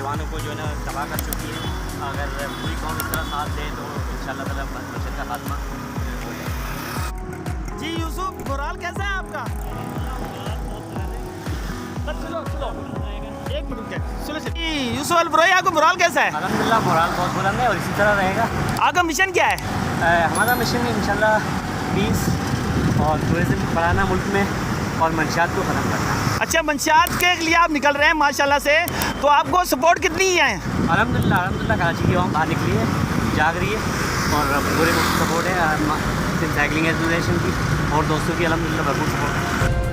तालिबानों को जो है ना तबाह कर चुकी है। अगर पूरी कौम इस तरह साथ दे तो इंशाअल्लाह ताला मस्जिद का खात्मा हो जाएगा। जी यूसुफ, मोराल कैसा है आपका? सुनो सुनो, एक मिनट के सुनो जी यूसुफ अल ब्रोई, आपका मोराल कैसा है? अल्हम्दुलिल्लाह मोराल बहुत बुलंद है और इसी तरह रहेगा। आपका मिशन क्या है? हमारा मिशन इंशाअल्लाह पीस और टूरिज़्म बढ़ाना मुल्क में और मंशियात को ख़त्म करना। अच्छा, मंशियात के लिए आप निकल रहे हैं माशाल्लाह से, तो आपको सपोर्ट कितनी है? अल्हम्दुलिल्लाह कराची की आवाम बाहर निकली है, जाग रही है और पूरे मुल्क सपोर्ट है। साइकिलिंग एसोसिएशन की और दोस्तों की अल्हम्दुलिल्लाह भरपूर सपोर्ट है।